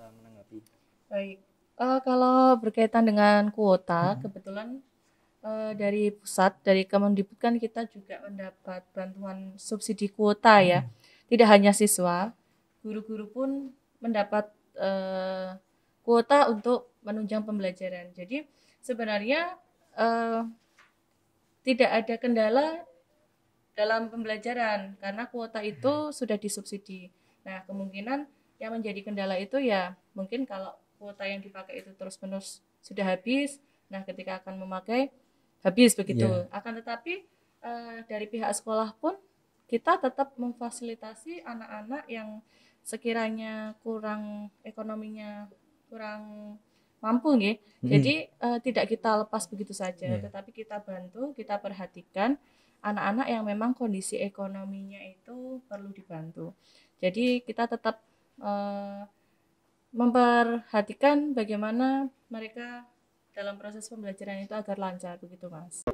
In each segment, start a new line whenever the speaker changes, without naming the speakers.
bisa menanggapi.
Baik, kalau berkaitan dengan kuota, kebetulan dari pusat, dari Kemendikbud kan kita juga mendapat bantuan subsidi kuota ya. Tidak hanya siswa, guru-guru pun mendapat kuota untuk menunjang pembelajaran. Jadi sebenarnya eh, tidak ada kendala dalam pembelajaran karena kuota itu sudah disubsidi. Nah, kemungkinan yang menjadi kendala itu ya mungkin kalau kuota yang dipakai itu terus-menerus sudah habis, nah ketika akan memakai habis begitu. Akan tetapi dari pihak sekolah pun kita tetap memfasilitasi anak-anak yang sekiranya kurang ekonominya kurang mampu nggih. Jadi tidak kita lepas begitu saja, tetapi kita bantu, kita perhatikan anak-anak yang memang kondisi ekonominya itu perlu dibantu. Jadi kita tetap memperhatikan bagaimana mereka dalam proses pembelajaran itu agar lancar begitu, Mas.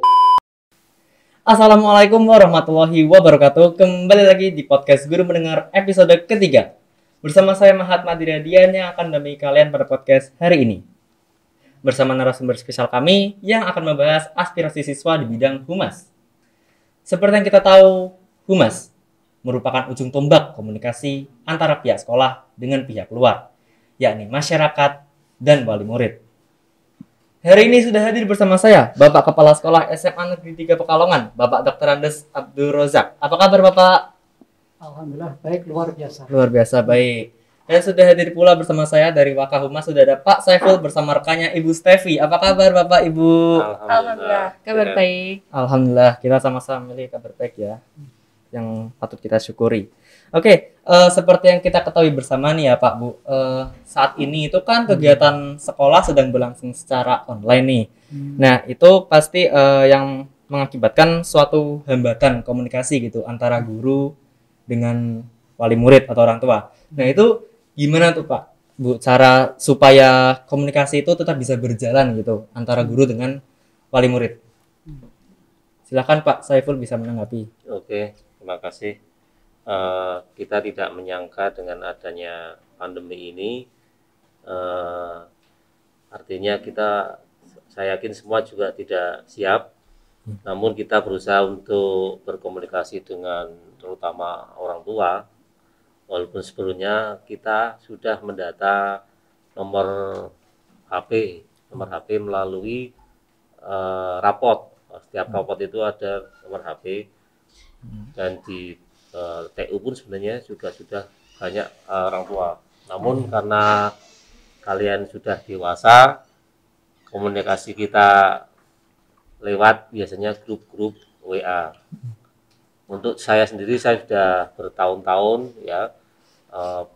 Assalamualaikum warahmatullahi wabarakatuh. Kembali lagi di podcast Guru Mendengar episode ketiga. Bersama saya Mahatma Diradian yang akan menemani kalian pada podcast hari ini. Bersama narasumber spesial kami yang akan membahas aspirasi siswa di bidang humas. Seperti yang kita tahu, humas merupakan ujung tombak komunikasi antara pihak sekolah dengan pihak luar, yakni masyarakat dan wali murid. Hari ini sudah hadir bersama saya, Bapak Kepala Sekolah SMA Negeri 3 Pekalongan, Bapak Dr. Andes Abdul Rozak. Apa kabar Bapak?
Alhamdulillah, baik, luar biasa.
Luar biasa, baik. Dan sudah hadir pula bersama saya dari Wakahumas sudah ada Pak Saiful bersama rekannya Ibu Stevi. Apa kabar Bapak Ibu?
Alhamdulillah, kabar baik.
Alhamdulillah, kita sama-sama milih kabar baik ya, yang patut kita syukuri. Oke, seperti yang kita ketahui bersama nih ya Pak Bu, saat ini itu kan kegiatan sekolah sedang berlangsung secara online nih. Nah itu pasti yang mengakibatkan suatu hambatan komunikasi gitu antara guru dengan wali murid atau orang tua. Nah itu gimana tuh Pak Bu, cara supaya komunikasi itu tetap bisa berjalan gitu antara guru dengan wali murid? Silakan Pak Saiful bisa menanggapi.
Oke, terima kasih. Kita tidak menyangka dengan adanya pandemi ini, artinya saya yakin semua juga tidak siap. Namun kita berusaha untuk berkomunikasi dengan terutama orang tua. Walaupun sebelumnya kita sudah mendata nomor HP melalui rapot. Setiap rapot itu ada nomor HP, dan di TU pun sebenarnya juga sudah banyak orang tua. Namun karena kalian sudah dewasa, komunikasi kita lewat biasanya grup-grup WA. Untuk saya sendiri, saya sudah bertahun-tahun ya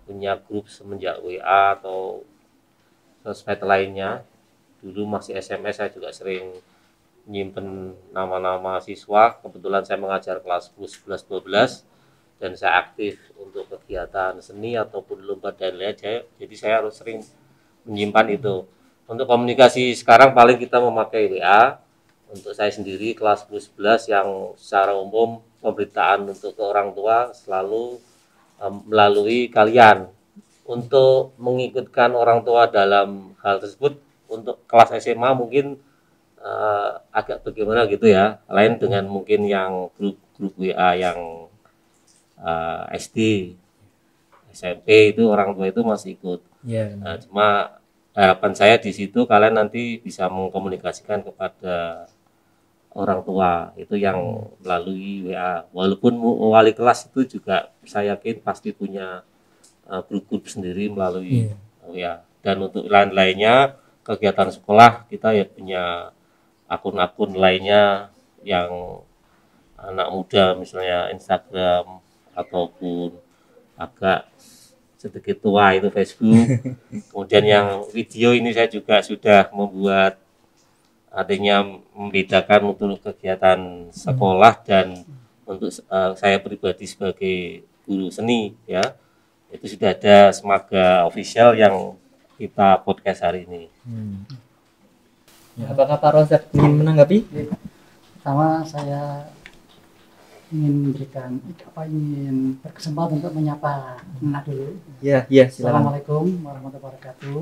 punya grup semenjak WA atau sosmed lainnya. Dulu masih SMS saya juga sering menyimpan nama-nama siswa. Kebetulan saya mengajar kelas 10, 11, 12 dan saya aktif untuk kegiatan seni ataupun lomba dan lain. Jadi saya harus sering menyimpan itu. Untuk komunikasi sekarang paling kita memakai WA. Untuk saya sendiri kelas 10, 11 yang secara umum pemberitaan untuk ke orang tua selalu melalui kalian. Untuk mengikutkan orang tua dalam hal tersebut untuk kelas SMA mungkin agak bagaimana gitu ya, lain dengan mungkin yang grup WA yang SD, SMP itu orang tua itu masih ikut. Nah, cuma harapan saya di situ kalian nanti bisa mengkomunikasikan kepada orang tua itu yang melalui WA. Walaupun wali kelas itu juga saya yakin pasti punya grup-grup sendiri melalui WA. Dan untuk lain-lainnya kegiatan sekolah kita ya punya akun-akun lainnya yang anak muda, misalnya Instagram ataupun agak sedikit tua itu Facebook. Kemudian yang video ini saya juga sudah membuat, artinya membedakan untuk kegiatan sekolah dan untuk saya pribadi sebagai guru seni ya, itu sudah ada Semaga Official yang kita podcast hari ini.
Ya, apakah Pak Rozak ingin menanggapi?
Pertama saya ingin memberikan ingin berkesempatan untuk menyapa anak dulu.
Iya, iya, silakan.
Assalamualaikum warahmatullahi wabarakatuh.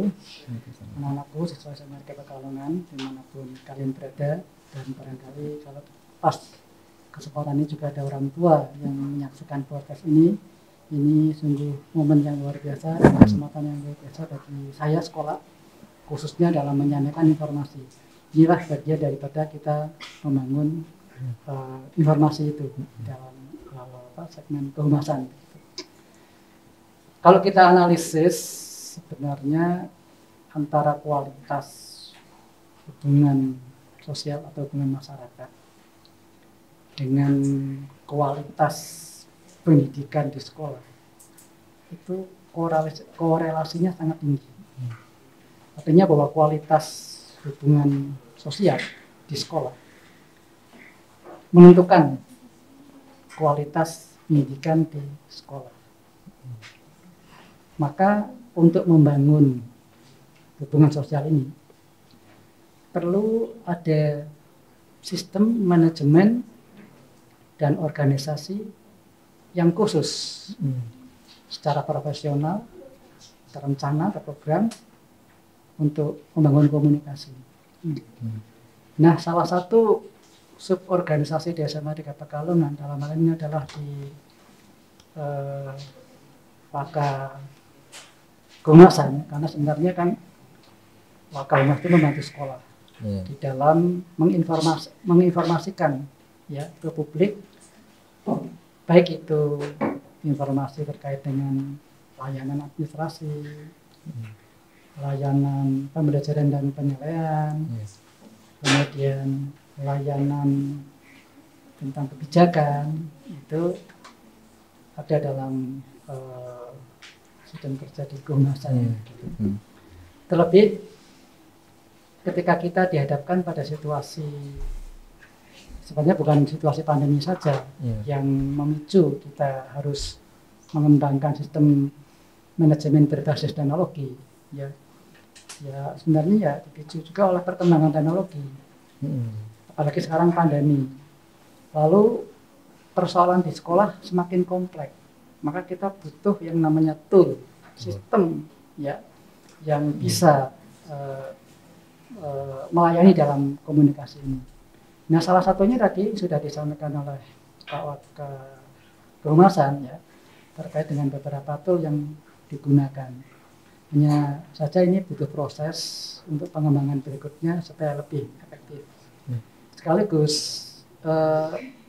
Anak-anakku siswa SMA Pekalongan dimanapun kalian berada, dan barangkali kalau pas kesempatan ini juga ada orang tua yang menyaksikan podcast ini sungguh momen yang luar biasa dan kesempatan yang luar biasa bagi saya sekolah, khususnya dalam menyampaikan informasi. Inilah bagian daripada kita membangun informasi itu dalam segmen kehumasan. Kalau kita analisis, sebenarnya antara kualitas hubungan sosial atau hubungan masyarakat dengan kualitas pendidikan di sekolah itu korelasinya sangat tinggi. Artinya bahwa kualitas hubungan sosial di sekolah menentukan kualitas pendidikan di sekolah. Maka untuk membangun hubungan sosial ini perlu ada sistem manajemen dan organisasi yang khusus secara profesional, terencana, terprogram untuk membangun komunikasi. Nah, salah satu suborganisasi di SMA 3 Pekalongan dalam hal ini adalah di Waka Humasan, karena sebenarnya kan Waka Humas itu membantu sekolah di dalam menginformasikan ya ke publik, baik itu informasi terkait dengan layanan administrasi, layanan pembelajaran dan penilaian, kemudian layanan tentang kebijakan, itu ada dalam sistem kerja di kehumasan. Terlebih ketika kita dihadapkan pada situasi, sebenarnya bukan situasi pandemi saja yang memicu kita harus mengembangkan sistem manajemen berbasis teknologi, ya sebenarnya ya dipicu juga oleh perkembangan teknologi, apalagi sekarang pandemi. Lalu persoalan di sekolah semakin kompleks, maka kita butuh yang namanya tool, sistem ya yang bisa melayani dalam komunikasi ini. Nah, salah satunya tadi sudah disampaikan oleh Pak Waka Kehumasan ya, terkait dengan beberapa tool yang digunakan. Hanya saja ini butuh proses untuk pengembangan berikutnya supaya lebih efektif. Sekaligus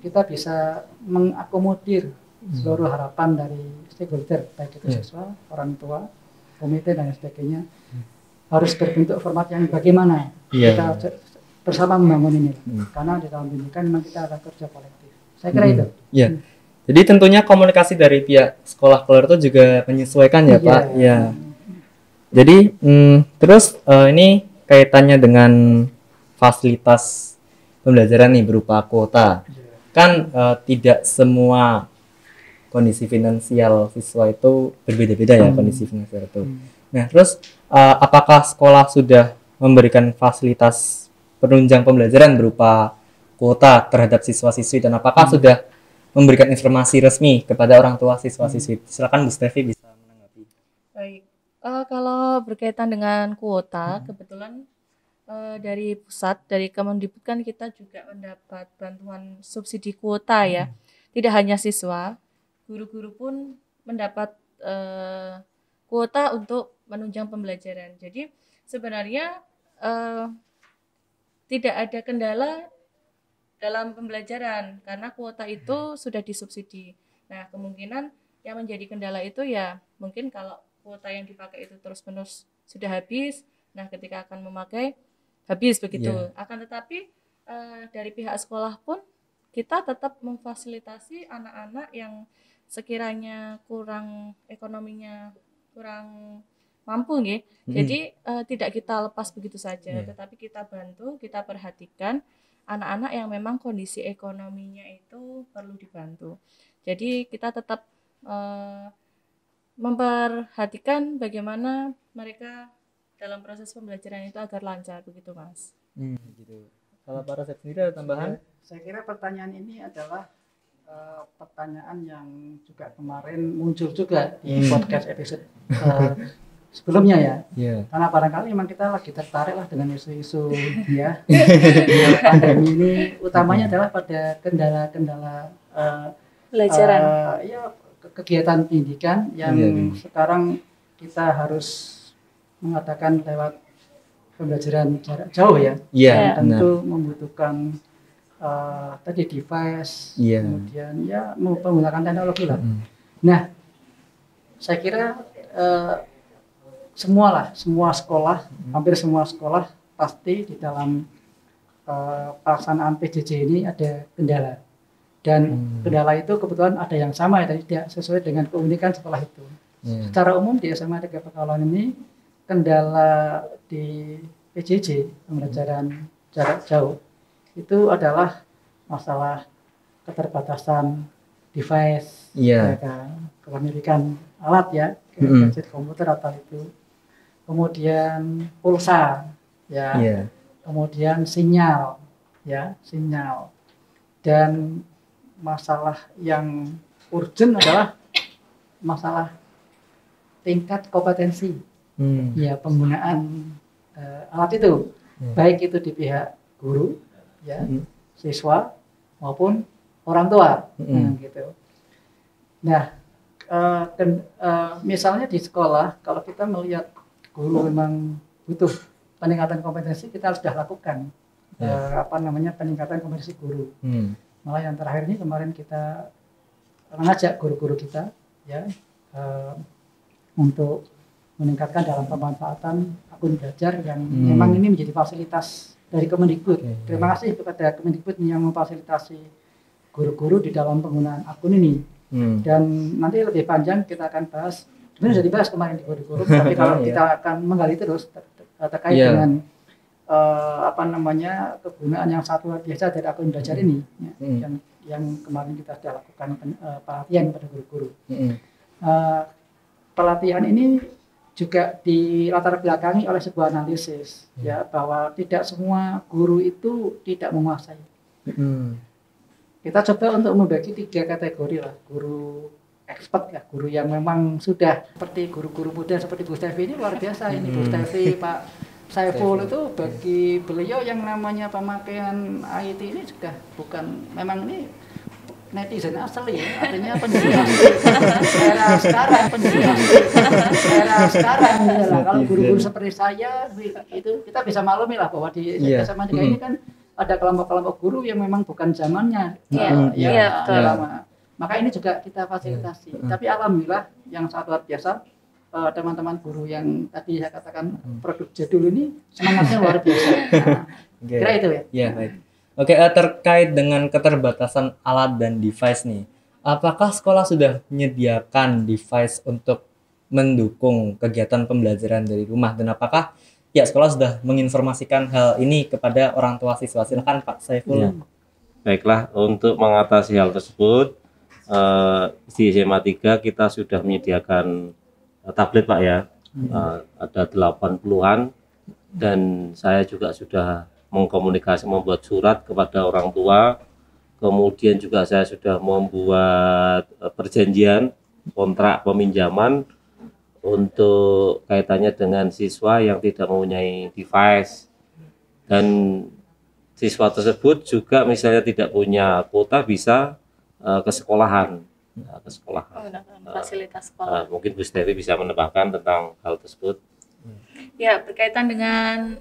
kita bisa mengakomodir seluruh harapan dari stakeholder, baik itu siswa, orang tua, komite dan sebagainya. Harus berbentuk format yang bagaimana kita bersama membangun ini, karena di dalam pendidikan memang kita akan kerja kolektif. Saya kira itu.
Iya. Jadi tentunya komunikasi dari pihak sekolah keluar itu juga menyesuaikan ya Pak. Iya. Jadi terus ini kaitannya dengan fasilitas pembelajaran nih berupa kuota. Kan tidak semua kondisi finansial siswa itu berbeda-beda ya kondisi finansial itu. Nah terus apakah sekolah sudah memberikan fasilitas penunjang pembelajaran berupa kuota terhadap siswa-siswi, dan apakah sudah memberikan informasi resmi kepada orang tua siswa-siswi? Silakan Bu Stevi bisa menanggapi.
Baik, kalau berkaitan dengan kuota, kebetulan dari pusat, dari Kemendikbud kan kita juga mendapat bantuan subsidi kuota ya. Tidak hanya siswa, guru-guru pun mendapat kuota untuk menunjang pembelajaran. Jadi sebenarnya tidak ada kendala dalam pembelajaran karena kuota itu sudah disubsidi. Nah, kemungkinan yang menjadi kendala itu ya mungkin kalau kuota yang dipakai itu terus-menerus sudah habis, nah ketika akan memakai habis begitu. Akan tetapi dari pihak sekolah pun kita tetap memfasilitasi anak-anak yang sekiranya kurang ekonominya kurang mampu nih. Jadi tidak kita lepas begitu saja, tetapi kita bantu, kita perhatikan anak-anak yang memang kondisi ekonominya itu perlu dibantu. Jadi kita tetap memperhatikan bagaimana mereka dalam proses pembelajaran itu agar lancar begitu Mas.
Gitu. Kalau Pak Rasep sendiri ada tambahan?
Saya kira pertanyaan ini adalah pertanyaan yang juga kemarin muncul juga di podcast episode sebelumnya ya. Karena barangkali memang kita lagi tertarik lah dengan isu-isu ya pandemi ini, utamanya adalah pada kendala-kendala
Pelajaran.
ya kegiatan pendidikan yang sekarang kita harus mengadakan lewat pembelajaran jarak jauh ya.
Iya,
Dan tentu membutuhkan tadi device, kemudian ya menggunakan teknologi lah. Nah, saya kira semua sekolah, hampir semua sekolah pasti di dalam pelaksanaan PJJ ini ada kendala. Dan kendala itu kebetulan ada yang sama ya, tidak sesuai dengan keunikan sekolah itu. Secara umum di SMA 3 Pekalongan ini kendala di PJJ, pembelajaran jarak jauh, itu adalah masalah keterbatasan device, kepemilikan alat ya, gadget komputer atau itu, kemudian pulsa, ya, kemudian sinyal, dan masalah yang urgent adalah masalah tingkat kompetensi, ya penggunaan alat itu, baik itu di pihak guru, ya, siswa maupun orang tua, gitu. Nah, misalnya di sekolah, kalau kita melihat guru memang butuh peningkatan kompetensi, kita harus sudah lakukan peningkatan kompetensi guru. Malah yang terakhir ini kemarin kita mengajak guru-guru kita, ya, untuk meningkatkan dalam pemanfaatan akun belajar yang memang ini menjadi fasilitas dari Kemendikbud. Terima kasih kepada Kemendikbud yang memfasilitasi guru-guru di dalam penggunaan akun ini. Dan nanti lebih panjang kita akan bahas. Sebenarnya sudah dibahas kemarin di guru-guru, tapi kalau kita akan menggali terus terkait dengan kegunaan yang sangat luar biasa dari akun belajar ini, ya, yang kemarin kita sudah lakukan pelatihan kepada guru-guru. Pelatihan ini juga dilatar belakangi oleh sebuah analisis, ya, bahwa tidak semua guru itu tidak menguasai. Kita coba untuk membagi 3 kategori lah, guru expert ya, guru yang memang sudah seperti guru-guru muda seperti Bu Stevi ini luar biasa ini, Bu Stevi, Pak Saiful itu bagi beliau yang namanya pemakaian IT ini sudah bukan, memang ini netizen asli ya, artinya pendidik era sekarang gitu lah. Kalau guru-guru seperti saya itu kita bisa maklumi lah bahwa di SMA 3 ini kan ada kelompok-kelompok guru yang memang bukan zamannya lama. Maka ini juga kita fasilitasi. Tapi alhamdulillah yang sangat luar biasa, teman-teman guru yang tadi saya katakan produk jadul ini semangatnya luar biasa. Kira itu ya.
Iya, baik. Oke, terkait dengan keterbatasan alat dan device nih, apakah sekolah sudah menyediakan device untuk mendukung kegiatan pembelajaran dari rumah, dan apakah ya sekolah sudah menginformasikan hal ini kepada orang tua siswa? Silakan Pak Saiful.
Baiklah, untuk mengatasi hal tersebut di SMA 3 kita sudah menyediakan tablet Pak ya, ada 80-an, dan saya juga sudah membuat surat kepada orang tua, kemudian juga saya sudah membuat perjanjian kontrak peminjaman untuk kaitannya dengan siswa yang tidak mempunyai device, dan siswa tersebut juga misalnya tidak punya kuota bisa ke sekolahan.
Fasilitas sekolah.
Mungkin Bu Stevi bisa menambahkan tentang hal tersebut.
Ya, berkaitan dengan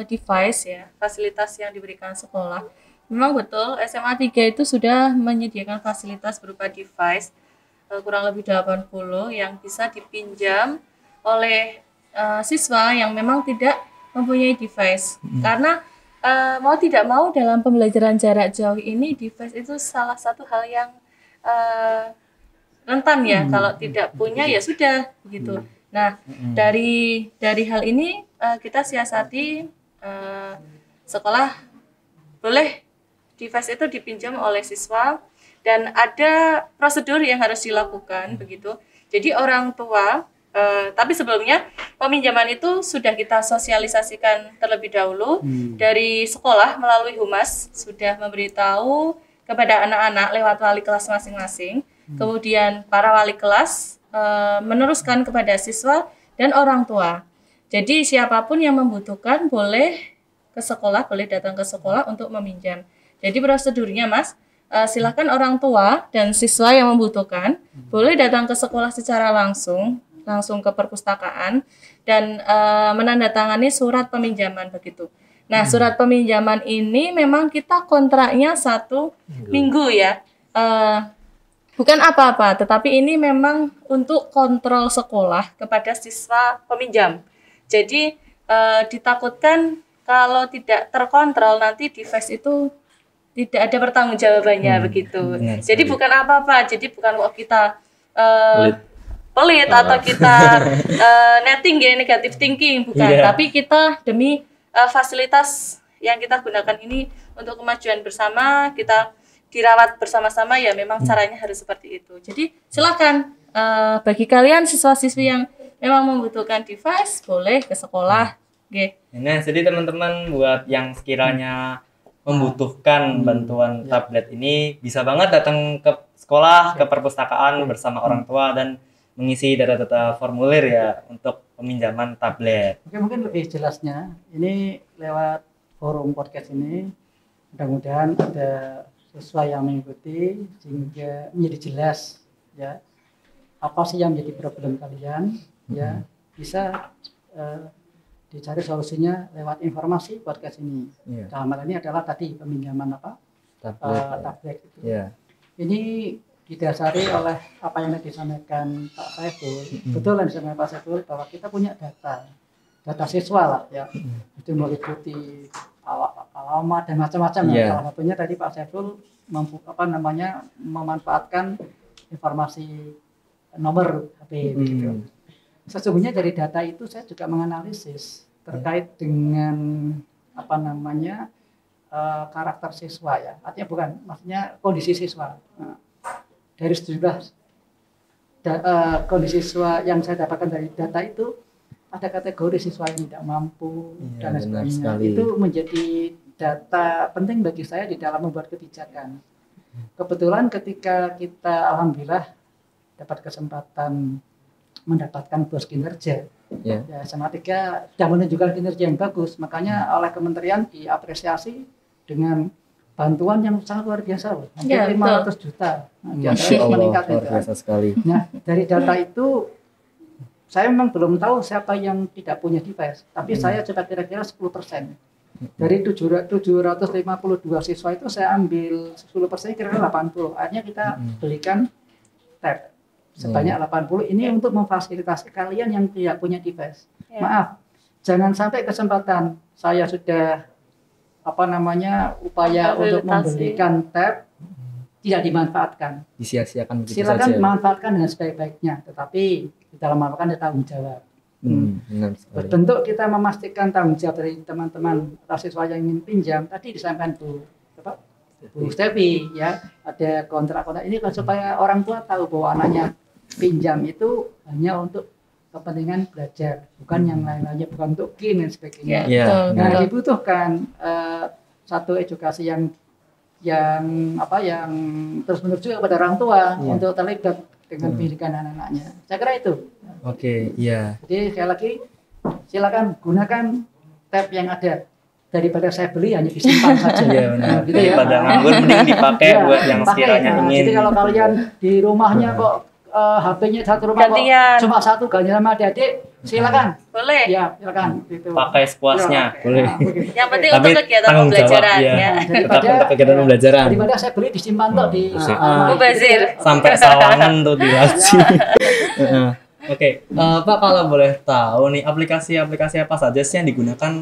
device ya, fasilitas yang diberikan sekolah. Memang betul SMA 3 itu sudah menyediakan fasilitas berupa device kurang lebih 80 yang bisa dipinjam oleh siswa yang memang tidak mempunyai device. Karena mau tidak mau dalam pembelajaran jarak jauh ini device itu salah satu hal yang rentan ya, kalau tidak punya ya sudah gitu. Nah, dari hal ini kita siasati sekolah boleh device itu dipinjam oleh siswa, dan ada prosedur yang harus dilakukan begitu. Jadi orang tua, tapi sebelumnya peminjaman itu sudah kita sosialisasikan terlebih dahulu dari sekolah melalui humas, sudah memberitahu kepada anak-anak lewat wali kelas masing-masing. Kemudian para wali kelas meneruskan kepada siswa dan orang tua. Jadi siapapun yang membutuhkan boleh ke sekolah, boleh datang ke sekolah untuk meminjam. Jadi prosedurnya Mas, silakan orang tua dan siswa yang membutuhkan boleh datang ke sekolah secara langsung ke perpustakaan dan menandatangani surat peminjaman begitu. Nah, surat peminjaman ini memang kita kontraknya 1 minggu ya. Bukan apa-apa, tetapi ini memang untuk kontrol sekolah kepada siswa peminjam. Jadi ditakutkan kalau tidak terkontrol nanti device itu tidak ada pertanggungjawabannya begitu. Jadi bukan apa-apa, jadi bukan kok kita pelit atau kita netting ya, negative thinking, bukan. Tapi kita demi fasilitas yang kita gunakan ini untuk kemajuan bersama, kita dirawat bersama-sama ya, memang caranya harus seperti itu. Jadi silakan bagi kalian siswa-siswi yang memang membutuhkan device boleh ke sekolah.
Nah, jadi teman-teman buat yang sekiranya membutuhkan bantuan tablet ini bisa banget datang ke sekolah, ke perpustakaan bersama orang tua dan mengisi data-data formulir ya untuk peminjaman tablet.
Oke, mungkin lebih jelasnya ini lewat forum podcast ini mudah-mudahan ada siswa yang mengikuti sehingga menjadi jelas ya apa sih yang menjadi problem kalian ya, bisa dicari solusinya lewat informasi podcast ini. Dalam hal ini adalah tadi peminjaman tablet itu. Ini didasari oleh apa yang disampaikan Pak Saiful. Betul yang disampaikan Pak Saiful bahwa kita punya data siswa lah ya, itu meliputi alamat dan macam-macam ya. Salah satunya tadi Pak Saiful memanfaatkan informasi nomor HP gitu. Sesungguhnya dari data itu saya juga menganalisis terkait dengan karakter siswa ya. Artinya maksudnya kondisi siswa. Nah, dari sejumlah kondisi siswa yang saya dapatkan dari data itu ada kategori siswa yang tidak mampu dan lain sebagainya. Itu menjadi data penting bagi saya di dalam membuat kebijakan. Kebetulan ketika kita alhamdulillah dapat kesempatan mendapatkan bos kinerja, ya SMA 3 sudah menunjukkan kinerja yang bagus, makanya oleh kementerian diapresiasi dengan bantuan yang sangat luar biasa loh, hampir 500 juta. Meningkat luar biasa sekali. Nah, dari data itu saya memang belum tahu siapa yang tidak punya device, tapi saya coba kira-kira 10%. Dari 752 siswa itu saya ambil 10%, kira-kira 80. Akhirnya kita belikan tab sebanyak 80 ini untuk memfasilitasi kalian yang tidak punya device. Maaf, jangan sampai kesempatan saya sudah upaya untuk membelikan tab tidak dimanfaatkan.
Disia-siakan begitu
silakan
saja.
manfaatkan dengan sebaik-baiknya, tetapi di dalam manfaatkan ada tanggung jawab. Bentuk kita memastikan tanggung jawab dari teman-teman siswa yang ingin pinjam. Tadi disampaikan Bu Stevi ya, ada kontrak-kontrak ini kan supaya orang tua tahu bahwa anaknya pinjam itu hanya untuk kepentingan belajar, bukan yang lain-lainnya, bukan untuk game dan sebagainya. Nah, dibutuhkan satu edukasi yang terus menerus kepada orang tua untuk terlibat dengan pendidikan anak-anaknya. Saya kira itu. Jadi sekali lagi silakan gunakan tab yang ada, daripada saya beli hanya disimpan saja.
Benar. Gitu daripada nganggur mending dipakai buat yang sekiranya ingin.
Jadi kalau kalian di rumahnya kok HP-nya satu rumah kok cuma satu ganti sama adik-adik, silakan.
Boleh.
Ya, silakan gitu.
Pakai sepuasnya. Boleh.
Yang penting untuk kegiatan pembelajaran ya.
Tetap untuk kegiatan pembelajaran.
Daripada saya beli disimpan kok di
mubazir.
Sampai sawangan tuh dilaci. Pak, kalau boleh tahu nih aplikasi-aplikasi apa saja sih yang digunakan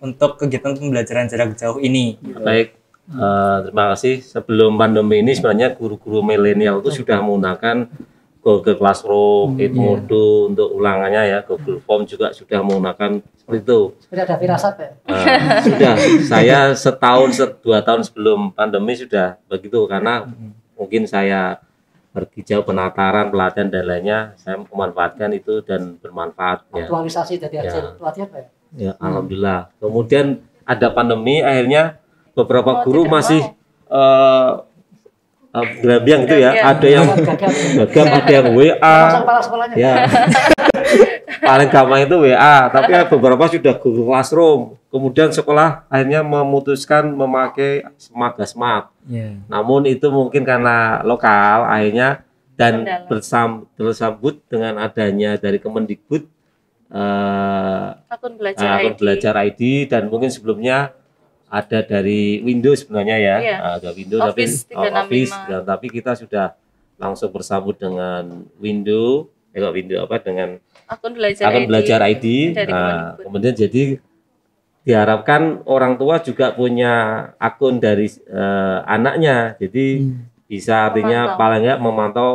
untuk kegiatan pembelajaran jarak jauh ini?
Baik. Terima kasih. Sebelum pandemi ini sebenarnya guru-guru milenial itu sudah menggunakan Google Classroom, Edmodo untuk ulangannya ya, Google Form juga sudah menggunakan seperti itu.
Sudah ada firasat ya?
Sudah. Saya 2 tahun sebelum pandemi sudah begitu, karena mungkin saya pergi jauh penataran, pelatihan dan lainnya, saya memanfaatkan itu dan bermanfaat.
Aktualisasi dari hasil pelatihan Pak?
Ya, alhamdulillah. Kemudian ada pandemi, akhirnya beberapa guru masih eh Gerambiang gitu ya, ada yang gagap, ada yang WA,
Termasuk kepala sekolahnya.
ya paling gampang itu WA, tapi beberapa sudah Google Classroom. Kemudian sekolah akhirnya memutuskan memakai Smart.
Iya.
Namun itu mungkin karena lokal akhirnya dan bersambut dengan adanya dari Kemendikbud
Akun belajar
akun
ID.
belajar ID, dan mungkin sebelumnya ada dari Windows sebenarnya ya.
Iya.
Ada Windows
Office
tapi
365.
Office, tapi kita sudah langsung bersambut dengan Windows dengan
Akun belajar
akun
ID.
belajar ID.
Dari
Nah,
Kemendikbud.
kemudian jadi diharapkan orang tua juga punya akun dari anaknya, jadi bisa artinya
Memantau.
paling nggak memantau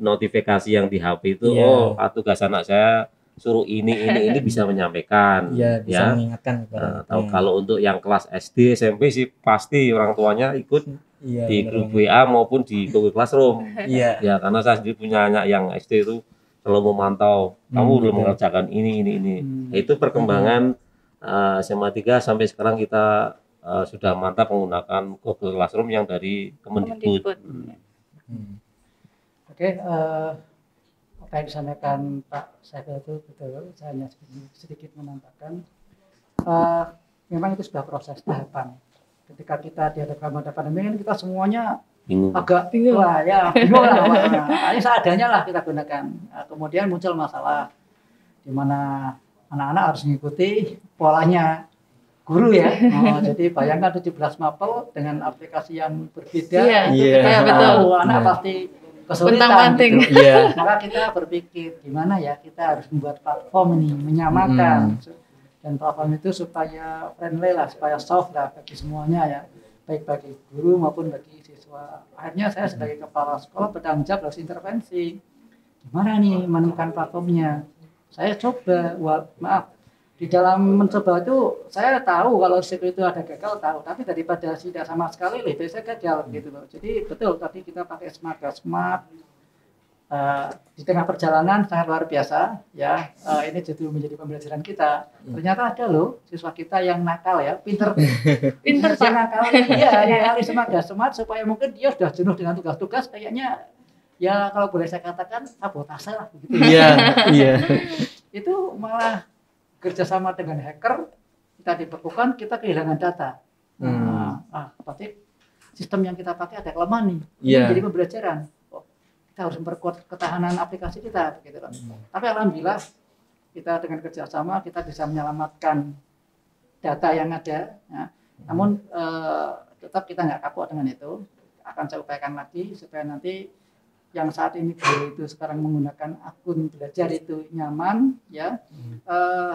notifikasi yang di HP itu.
Iya.
Tugas anak saya suruh ini bisa menyampaikan.
Iya, bisa
ya.
mengingatkan
Tahu kalau untuk yang kelas SD SMP sih pasti orang tuanya ikut
Iya,
di
bener
grup
banget.
WA maupun di Google Classroom.
Iya.
Ya, karena saya sendiri punya anak yang SD itu selalu memantau, kamu belum
betul.
mengerjakan ini. Itu perkembangan SMA 3 sampai sekarang kita sudah mantap menggunakan Google Classroom yang dari Kemendikbud.
Kemendikbud.
Oke, apa yang disampaikan Pak Saiful itu betul. Saya hanya sedikit menambahkan. Memang itu sudah proses tahapan. Ketika kita dihadapkan pada pandemi ini, kita semuanya
Bingung.
agak bingung lah, ya bingung lah. Ini seadanya lah kita gunakan. Kemudian muncul masalah di mana anak-anak harus mengikuti polanya guru ya. Jadi bayangkan 17 mapel dengan aplikasi yang berbeda.
Iya,
Iya.
iya, betul.
Anak
Iya.
pasti kesulitan.
Pentang-panting.
Gitu.
Iya.
Maka kita berpikir gimana ya kita harus membuat platform ini menyamakan dan platform itu supaya friendly lah, supaya soft lah bagi semuanya ya, baik bagi guru maupun bagi siswa. Akhirnya saya sebagai kepala sekolah bertanggung jawab harus intervensi. Gimana nih menemukan platformnya? Saya coba, maaf, di dalam mencoba itu saya tahu kalau risiko itu ada gagal tahu, tapi daripada tidak sama sekali lebih saya gagal gitu loh. Jadi betul tadi kita pakai smart. Di tengah perjalanan sangat luar biasa ya, ini jadi menjadi pembelajaran kita. Ternyata ada loh siswa kita yang nakal ya, pinter
Pinter,
dia
Pak.
nakali, nakali smart supaya mungkin dia sudah jenuh dengan tugas-tugas kayaknya ya kalau boleh saya katakan sabotase lah begitu.
Iya.
Itu malah kerjasama dengan hacker kita diperlukan, kita kehilangan data. Berarti sistem yang kita pakai ada kelemahan nih. Ini
Iya.
menjadi pembelajaran. Kita harus memperkuat ketahanan aplikasi kita, begitu kan. Tapi alhamdulillah kita dengan kerjasama kita bisa menyelamatkan data yang ada. Ya. Namun tetap kita nggak kapok dengan itu. Akan saya upayakan lagi supaya nanti yang saat ini guru itu sekarang menggunakan akun belajar itu nyaman, ya.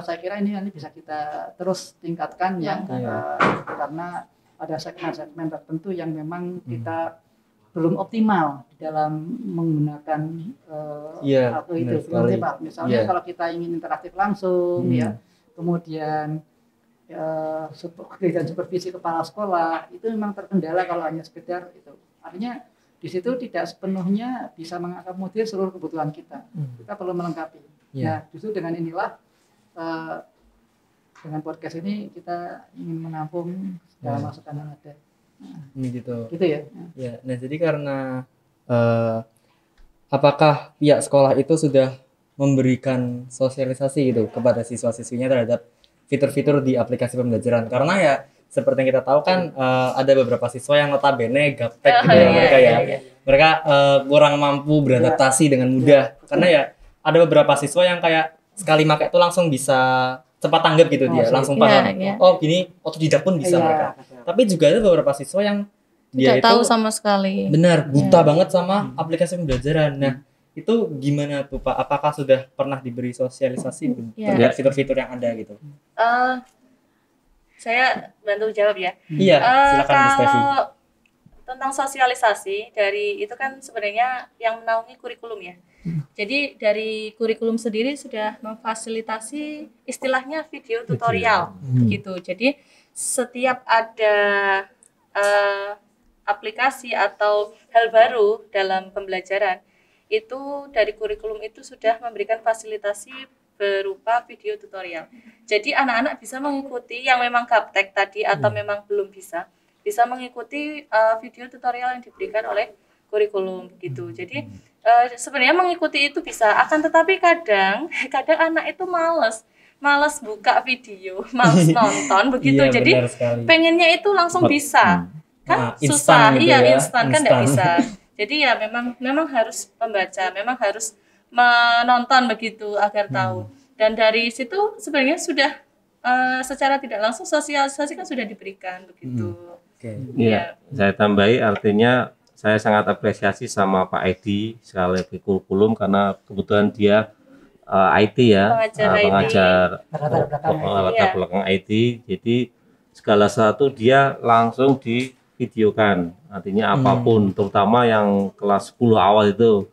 Saya kira ini nanti bisa kita terus tingkatkan ya, karena ada segmen-segmen tertentu yang memang kita belum optimal di dalam menggunakan akun itu. Seperti Pak, misalnya kalau kita ingin interaktif langsung, ya, kemudian kegiatan supervisi kepala sekolah itu memang terkendala kalau hanya sekedar itu. Artinya di situ tidak sepenuhnya bisa mengakomodir seluruh kebutuhan kita. Kita perlu melengkapi. Nah, justru dengan inilah dengan podcast ini kita ingin menampung segala masukan yang ada.
Gitu
ya.
Ya, nah jadi karena apakah pihak sekolah itu sudah memberikan sosialisasi gitu kepada siswa-siswinya terhadap fitur-fitur di aplikasi pembelajaran? Karena ya seperti yang kita tahu kan ada beberapa siswa yang notabene gaptek gitu ya mereka ya. Mereka kurang mampu beradaptasi dengan mudah. Karena ya ada beberapa siswa yang kayak sekali pakai itu langsung bisa cepat tanggap gitu dia, langsung paham. Oh, gini otodidak pun bisa mereka. Tapi juga ada beberapa siswa yang dia
tidak tahu sama sekali.
Benar, buta banget sama aplikasi pembelajaran. Nah, itu gimana tuh Pak? Apakah sudah pernah diberi sosialisasi terhadap fitur-fitur yang ada gitu?
Saya bantu jawab ya.
Iya, silakan Mas Tevi.
Kalau tentang sosialisasi dari itu kan sebenarnya yang menaungi kurikulum ya. Jadi dari kurikulum sendiri sudah memfasilitasi istilahnya video tutorial gitu. Jadi setiap ada aplikasi atau hal baru dalam pembelajaran itu dari kurikulum itu sudah memberikan fasilitasi berupa video tutorial. Jadi anak-anak bisa mengikuti yang memang gaptek tadi atau memang belum bisa bisa mengikuti video tutorial yang diberikan oleh kurikulum begitu. Jadi sebenarnya mengikuti itu bisa, akan tetapi kadang anak itu males buka video, males nonton begitu.
Iya,
Jadi
benar sekali.
pengennya itu langsung bisa. Kan susah,
instan gitu
iya
ya,
instan kan nggak
instan.
bisa. Jadi ya memang harus membaca, memang harus menonton begitu agar tahu. Dan dari situ sebenarnya sudah secara tidak langsung sosialisasi kan sudah diberikan begitu.
Oke.
Iya, saya tambahi artinya saya sangat apresiasi sama Pak Edi sekali lagi kurikulum karena kebetulan dia IT ya,
Pengajar IT.
pengajar
Latar
belakang IT. Jadi segala sesuatu dia langsung divideokan. Artinya apapun, terutama yang kelas 10 awal itu.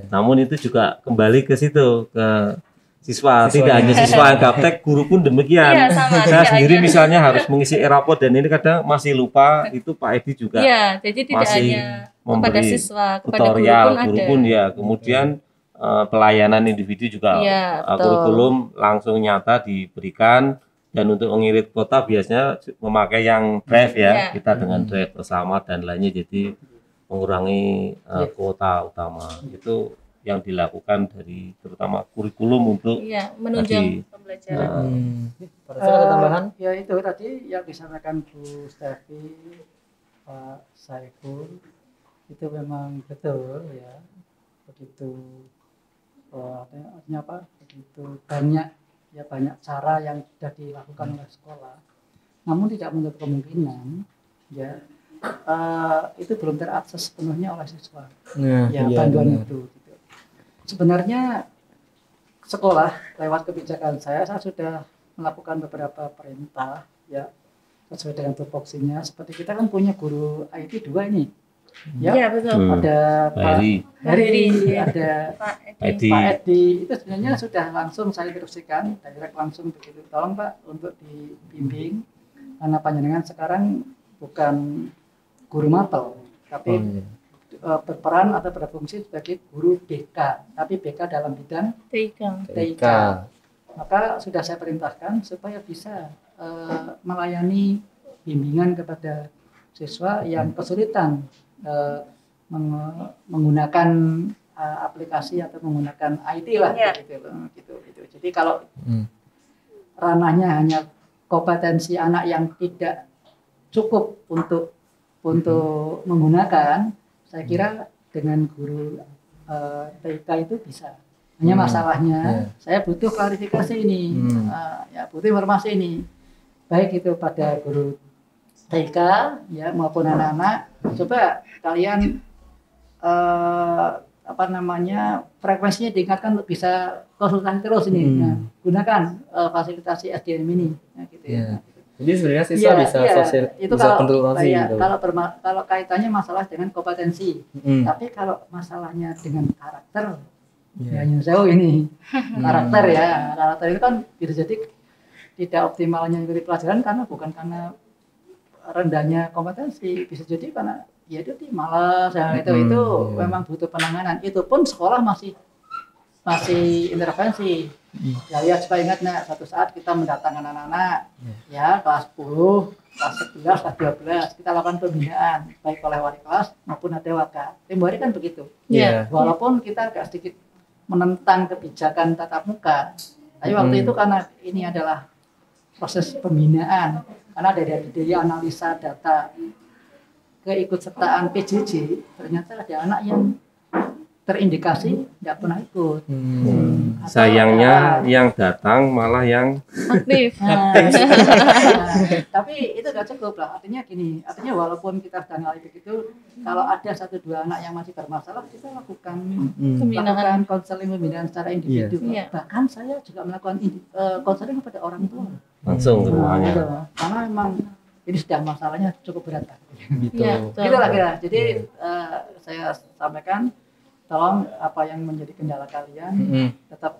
Namun itu juga kembali ke situ, ke siswa, tidak hanya siswa yang gaptek, guru pun demikian.
Iya, sama,
Saya
tidak
sendiri
hanya-
misalnya harus mengisi e-raport dan ini kadang masih lupa, itu Pak Edi juga
Iya, jadi tidak
masih
hanya kepada
memberi
siswa, kepada
tutorial,
guru pun ada.
ya. Kemudian pelayanan individu juga
Iya, betul.
kurikulum langsung nyata diberikan, dan untuk mengirit kuota biasanya memakai yang drive ya,
Iya.
kita dengan drive bersama dan lainnya, jadi mengurangi kuota utama. Itu yang dilakukan dari terutama kurikulum untuk
Iya, menunjang
tadi,
pembelajaran.
Pak Rasul ada tambahan?
Ya itu tadi yang disampaikan Bu Stefi, Pak Saiful, itu memang betul ya, begitu artinya apa, begitu banyak cara yang sudah dilakukan oleh sekolah, namun tidak menutup kemungkinan ya itu belum terakses sepenuhnya oleh siswa ya, panduan itu gitu. Sebenarnya sekolah lewat kebijakan saya sudah melakukan beberapa perintah ya sesuai dengan tupoksinya. Seperti kita kan punya guru IT 2 ini ya,
Iya, betul.
ada Pak
Heri,
Heri,
Iya.
ada
Pak
Edi.
Pak Edi, itu sebenarnya sudah langsung saya instruksikan, direct langsung begitu, tolong Pak untuk dibimbing karena panjenengan sekarang bukan guru mapel tapi berperan atau berfungsi sebagai guru BK, tapi BK dalam bidang TIK. Maka sudah saya perintahkan supaya bisa melayani bimbingan kepada siswa yang kesulitan menggunakan aplikasi atau menggunakan IT lah,
Ya.
gitu. Jadi kalau ranahnya hanya kompetensi anak yang tidak cukup untuk menggunakan, saya kira dengan guru TIK itu bisa. Hanya masalahnya saya butuh klarifikasi ini, ya butuh informasi ini, baik itu pada guru TIK ya maupun anak-anak. Coba kalian frekuensinya diingatkan untuk bisa konsultasi terus ini. Nah, gunakan fasilitasi SDM ini, ya, gitu ya.
Jadi sebenarnya siswa bisa sosial,
itu
bisa
kalau
konsultasi
ya,
gitu.
kalau kaitannya masalah dengan kompetensi. Tapi kalau masalahnya dengan karakter, ya jauh ini karakter ya. Karakter itu kan bisa jadi tidak optimalnya mengikuti pelajaran bukan karena rendahnya kompetensi, bisa jadi karena ya itu malas ya, itu memang butuh penanganan. Itu pun sekolah masih intervensi. Ya supaya ingat suatu saat kita mendatangkan anak-anak ya kelas 10, kelas 11, kelas 12, kita lakukan pembinaan baik oleh wali kelas maupun ADWK. Tempo hari kan begitu. Walaupun kita agak sedikit menentang kebijakan tatap muka, tapi waktu itu karena ini adalah proses pembinaan, karena dari analisa data keikutsertaan PJJ, ternyata ada anak yang terindikasi tidak pernah ikut.
Sayangnya yang datang malah yang
aktif.
Tapi itu nggak cukup lah. Artinya walaupun kita sudah ngalih begitu, kalau ada 1-2 anak yang masih bermasalah, kita lakukan konseling pembinaan secara individu. Bahkan saya juga melakukan konseling kepada orang tua.
langsung ke rumahnya.
Karena memang ini sudah masalahnya cukup berat.
Gitu.
Itulah kira. Jadi saya sampaikan, tolong apa yang menjadi kendala kalian tetap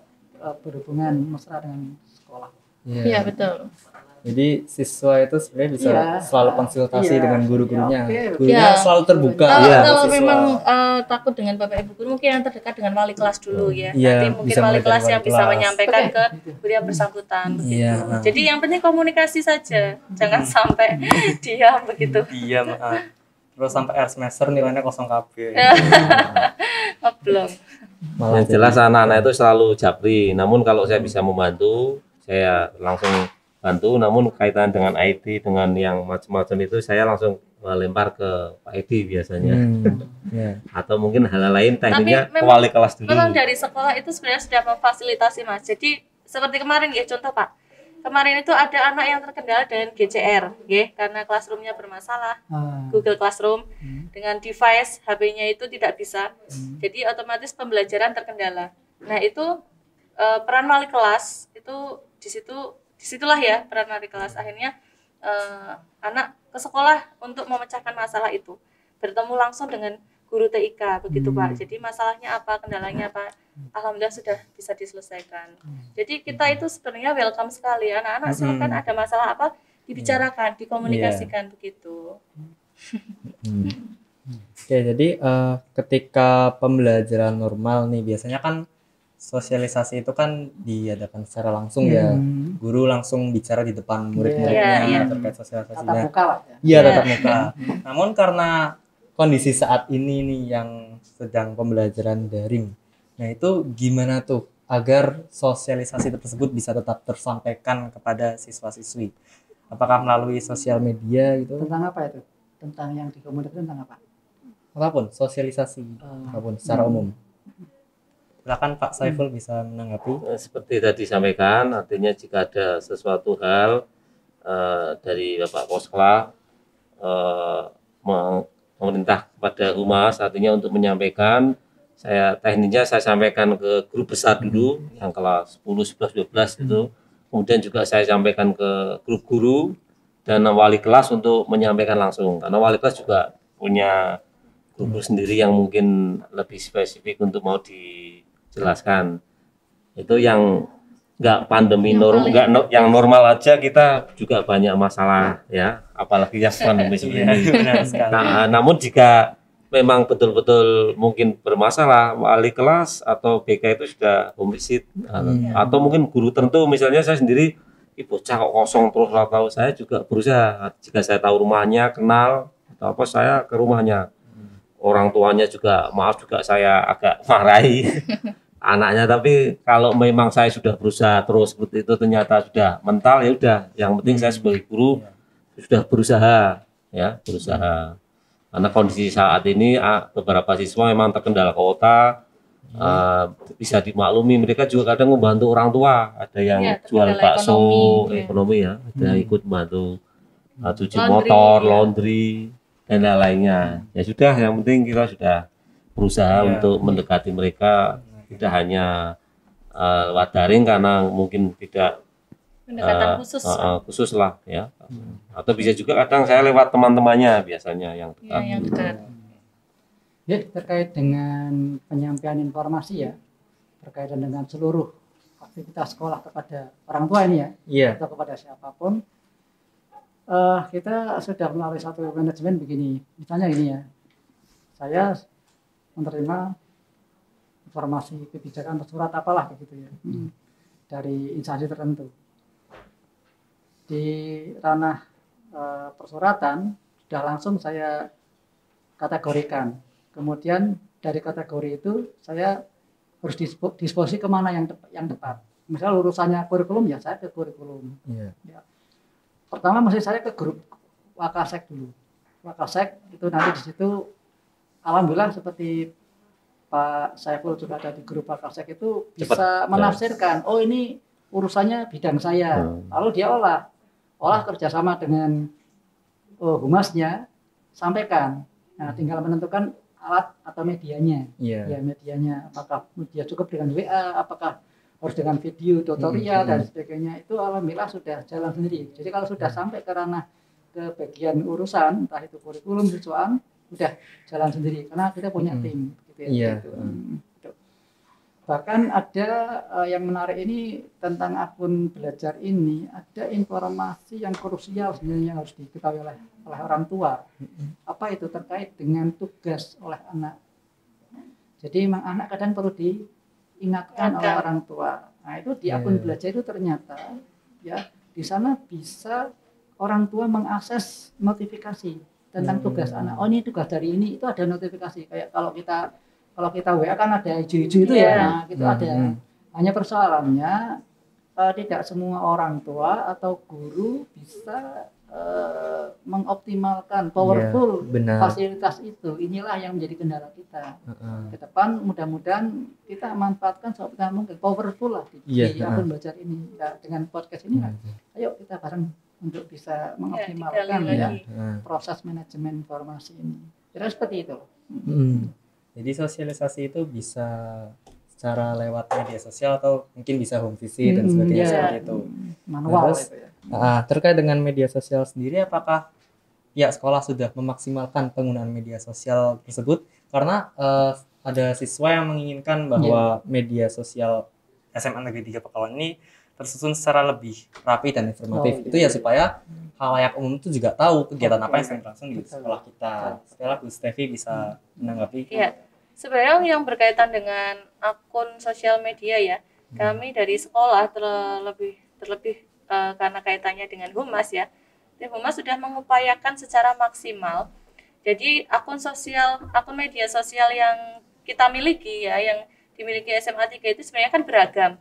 berhubungan mesra dengan sekolah.
Iya, betul.
Jadi siswa itu sebenarnya bisa
Iya.
selalu konsultasi
Iya.
dengan guru-gurunya.
Oke.
Gurunya
Iya.
selalu terbuka.
Kalau
Iya.
kalau
Siswa.
memang takut dengan Bapak Ibu guru, mungkin yang terdekat dengan wali kelas dulu ya.
Iya,
Nanti mungkin
bisa
wali
mulai dari
kelas
wali
yang bisa
kelas.
menyampaikan ke guru yang bersangkutan begitu.
Iya.
Jadi yang penting komunikasi saja, jangan sampai diam begitu.
Iya, terus sampai akhir semester nilainya 0 KB.
Belum.
Malah
Yang jelas anak-anak itu selalu japri. Namun kalau saya bisa membantu, saya langsung bantu. Namun kaitan dengan IT, dengan yang macam-macam itu, saya langsung lempar ke Pak Edi biasanya.
ya.
Atau mungkin hal lain tekniknya ke
memang-
wali kelas dulu.
Memang dari sekolah itu sebenarnya sudah memfasilitasi Mas. Jadi seperti kemarin ya contoh Pak. Kemarin itu ada anak yang terkendala dengan GCR, ya, karena classroomnya bermasalah. Google Classroom dengan device HP-nya itu tidak bisa. Jadi otomatis pembelajaran terkendala. Nah, itu peran wali kelas itu disitulah ya peran wali kelas. Akhirnya anak ke sekolah untuk memecahkan masalah itu. Bertemu langsung dengan guru TIK begitu Pak. Jadi masalahnya apa, kendalanya apa, alhamdulillah sudah bisa diselesaikan. Jadi kita itu sebenarnya welcome sekali, anak-anak silakan ada masalah apa dibicarakan, dikomunikasikan begitu.
Oke, jadi ketika pembelajaran normal nih biasanya kan sosialisasi itu kan diadakan secara langsung ya. Guru langsung bicara di depan murid-muridnya
Iya.
terkait
Tatap
sosialisasinya.
muka Pak ya.
Iya, tatap muka. Namun karena kondisi saat ini nih yang sedang pembelajaran daring. Nah, itu gimana tuh agar sosialisasi tersebut bisa tetap tersampaikan kepada siswa-siswi? Apakah melalui sosial media gitu?
Tentang apa itu? Tentang yang dikomunikasikan tentang apa?
Apapun, sosialisasi apapun secara umum. Silakan Pak Saiful bisa menanggapi.
Seperti tadi sampaikan, artinya jika ada sesuatu hal dari Bapak Koskla memerintah kepada humas, artinya untuk menyampaikan, tekniknya saya sampaikan ke grup besar dulu yang kelas 10, 11, 12 itu, kemudian juga saya sampaikan ke grup guru dan wali kelas untuk menyampaikan langsung, karena wali kelas juga punya guru sendiri yang mungkin lebih spesifik untuk mau dijelaskan. Itu yang nggak pandemi yang normal aja kita juga banyak masalah ya, apalagi yang pandemi seperti ini.
Benar sekali.
Nah, namun jika memang betul-betul mungkin bermasalah, wali kelas atau BK itu sudah home visit, atau mungkin guru tertentu, misalnya saya sendiri, bocah kok kosong terus, atau saya juga berusaha jika saya tahu rumahnya, kenal atau apa, saya ke rumahnya. Orang tuanya juga, maaf juga saya agak marahi anaknya, tapi kalau memang saya sudah berusaha terus seperti itu ternyata sudah mental, ya udah, yang penting saya sebagai guru sudah berusaha ya, berusaha. Karena kondisi saat ini beberapa siswa memang terkendala kuota, bisa dimaklumi, mereka juga kadang membantu orang tua, ada yang jual bakso, ekonomi ya, ada yang ikut membantu cuci motor, laundry dan lain-lainnya. Ya sudah, yang penting kita sudah berusaha untuk mendekati mereka, tidak hanya lewat daring karena mungkin tidak
Pendekatan
khusus lah ya, atau bisa juga kadang saya lewat teman-temannya biasanya yang dekat.
yang dekat.
Ya, terkait dengan penyampaian informasi ya, berkaitan dengan seluruh aktivitas sekolah kepada orang tua ini ya, atau kepada siapapun, kita sudah melalui satu manajemen begini. Misalnya gini ya, saya menerima informasi kebijakan atau surat apalah begitu ya, dari instansi tertentu. Di ranah persuratan sudah langsung saya kategorikan. Kemudian dari kategori itu saya harus disposisi kemana yang tepat. Misal urusannya kurikulum, ya saya ke kurikulum. Ya. Pertama mesti saya ke grup Wakasek dulu. Wakasek itu nanti di situ, alhamdulillah seperti Pak Saiful juga ada di grup Wakasek itu bisa menafsirkan, oh ini urusannya bidang saya. Lalu dia olah kerjasama dengan humasnya, sampaikan. Nah, tinggal menentukan alat atau medianya. Ya, medianya apakah media cukup dengan WA, apakah harus dengan video tutorial dan sebagainya. Itu alhamdulillah sudah jalan sendiri. Jadi kalau sudah sampai ke ranah ke bagian urusan, entah itu kurikulum, siswaan, sudah jalan sendiri karena kita punya tim gitu ya. Gitu. Bahkan ada yang menarik ini tentang akun belajar ini, ada informasi yang krusial sebenarnya yang harus diketahui oleh orang tua. Apa itu terkait dengan tugas oleh anak. Jadi memang anak kadang perlu diingatkan oleh orang tua. Nah itu di akun belajar itu ternyata ya di sana bisa orang tua mengakses notifikasi tentang tugas anak. Oh ini tugas dari ini, itu ada notifikasi. Kayak kalau kita WA kan ada hijau-hijau itu ya, nah itu ada. Hanya persoalannya tidak semua orang tua atau guru bisa mengoptimalkan powerful fasilitas itu. Inilah yang menjadi kendala kita. Ke depan mudah-mudahan kita manfaatkan sebisa mungkin powerful lah di akun belajar ini. Nah, dengan podcast ini, ayo kita bareng untuk bisa mengoptimalkan proses manajemen informasi ini. Kira seperti itu.
Jadi sosialisasi itu bisa secara lewat media sosial atau mungkin bisa home visit dan sebagainya seperti itu.
Manual
Terus,
itu ya.
Terkait dengan media sosial sendiri, apakah pihak sekolah sudah memaksimalkan penggunaan media sosial tersebut? Karena ada siswa yang menginginkan bahwa media sosial SMA Negeri 3 Pekalongan ini tersusun secara lebih rapi dan informatif. Itu ya supaya khalayak umum itu juga tahu kegiatan apa yang sedang berlangsung di sekolah kita. Sekarang Bu Stevi bisa menanggapi.
Iya, sebenarnya yang berkaitan dengan akun sosial media ya, kami dari sekolah terlebih karena kaitannya dengan Humas ya, tim Humas sudah mengupayakan secara maksimal. Jadi akun media sosial yang kita miliki ya, yang dimiliki SMA 3 itu sebenarnya kan beragam.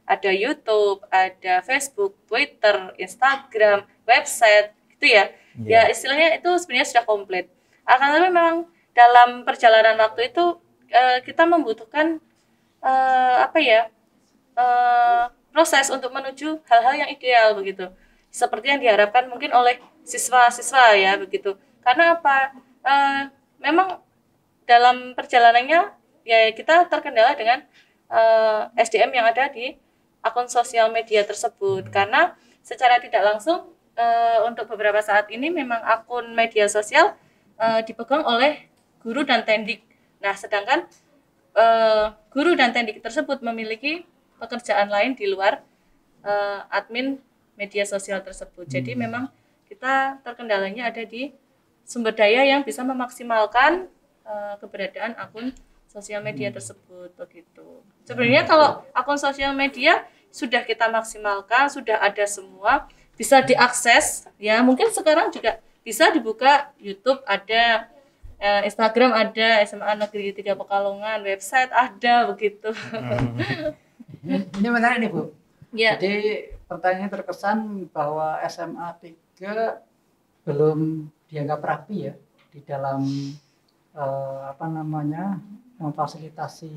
Ada YouTube, ada Facebook, Twitter, Instagram, website, gitu ya. Ya istilahnya itu sebenarnya sudah komplit. Akan tetapi memang dalam perjalanan waktu itu kita membutuhkan proses untuk menuju hal-hal yang ideal begitu. Seperti yang diharapkan mungkin oleh siswa-siswa ya begitu. Karena apa? Memang dalam perjalanannya ya kita terkendala dengan SDM yang ada di akun sosial media tersebut, karena secara tidak langsung untuk beberapa saat ini memang akun media sosial dipegang oleh guru dan tendik. Nah, sedangkan guru dan tendik tersebut memiliki pekerjaan lain di luar admin media sosial tersebut. Jadi memang kita terkendalanya ada di sumber daya yang bisa memaksimalkan keberadaan akun sosial media tersebut begitu. Sebenarnya kalau akun sosial media sudah kita maksimalkan, sudah ada semua, bisa diakses ya. Mungkin sekarang juga bisa dibuka YouTube ada, Instagram ada, SMA Negeri 3 Pekalongan, website ada begitu.
Ini menarik nih Bu.
Ya.
Jadi pertanyaannya terkesan bahwa SMA 3 belum dianggap rapi ya di dalam memfasilitasi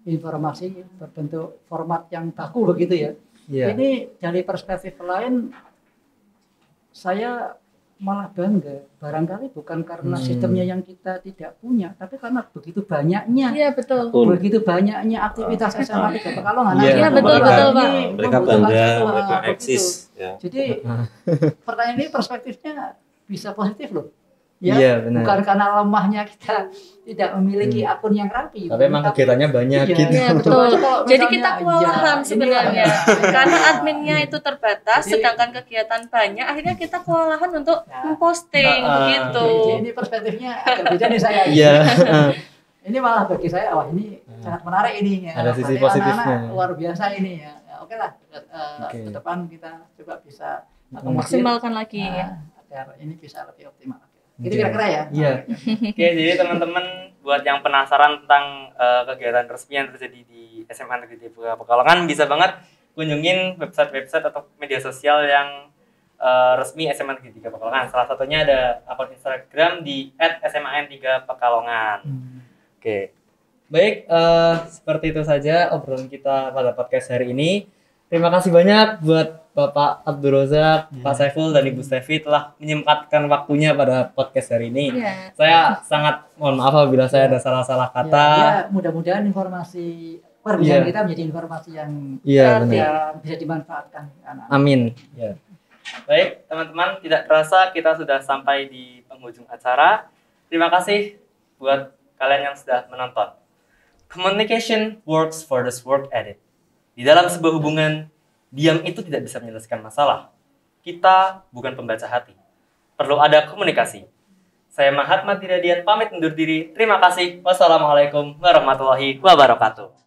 informasi berbentuk format yang baku begitu ya. Ini dari perspektif lain saya malah bangga, barangkali bukan karena sistemnya yang kita tidak punya, tapi karena begitu banyaknya.
Iya betul.
Begitu banyaknya aktivitas SMA 3 Pekalongan.
Iya betul Pak.
Mereka bangga, mereka eksis. Ya.
Jadi pertanyaan ini perspektifnya bisa positif loh. Ya,
iya, benar.
Bukan karena lemahnya kita tidak memiliki akun yang rapi.
Tapi memang kegiatannya banyak gitu.
Iya betul. Jadi kita kewalahan sebenarnya. Karena adminnya itu terbatas, sedangkan kegiatan banyak, akhirnya kita kewalahan untuk memposting gitu.
Jadi ini perspektifnya agak beda nih saya.
Iya.
Ini malah bagi saya, wah ini sangat menarik ini ya.
Ada sisi positifnya.
Anak-anak luar biasa ini ya. Oke lah, ke depan kita coba bisa
maksimalkan lagi ya.
Agar ini bisa lebih optimal. Itu kira-kira ya.
Iya. Oke, jadi teman-teman buat yang penasaran tentang kegiatan resmi yang terjadi di SMA Negeri 3 Pekalongan, bisa banget kunjungin website atau media sosial yang resmi SMA Negeri 3 Pekalongan. Salah satunya ada akun Instagram di @sman3 Pekalongan. Oke. Baik, seperti itu saja obrolan kita pada podcast hari ini. Terima kasih banyak buat Bapak Abdul Rozak, Pak Saiful, dan Ibu Stevi telah menyempatkan waktunya pada podcast hari ini. Saya sangat mohon maaf apabila saya ada salah-salah kata.
Mudah-mudahan informasi perbincangan kita menjadi informasi yang bisa dimanfaatkan.
Amin. Ya. Baik, teman-teman, tidak terasa kita sudah sampai di penghujung acara. Terima kasih buat kalian yang sudah menonton. Communication works for those work at it. Di dalam sebuah hubungan, diam itu tidak bisa menyelesaikan masalah. Kita bukan pembaca hati. Perlu ada komunikasi. Saya Mahatma Tiradian pamit undur diri. Terima kasih. Wassalamualaikum warahmatullahi wabarakatuh.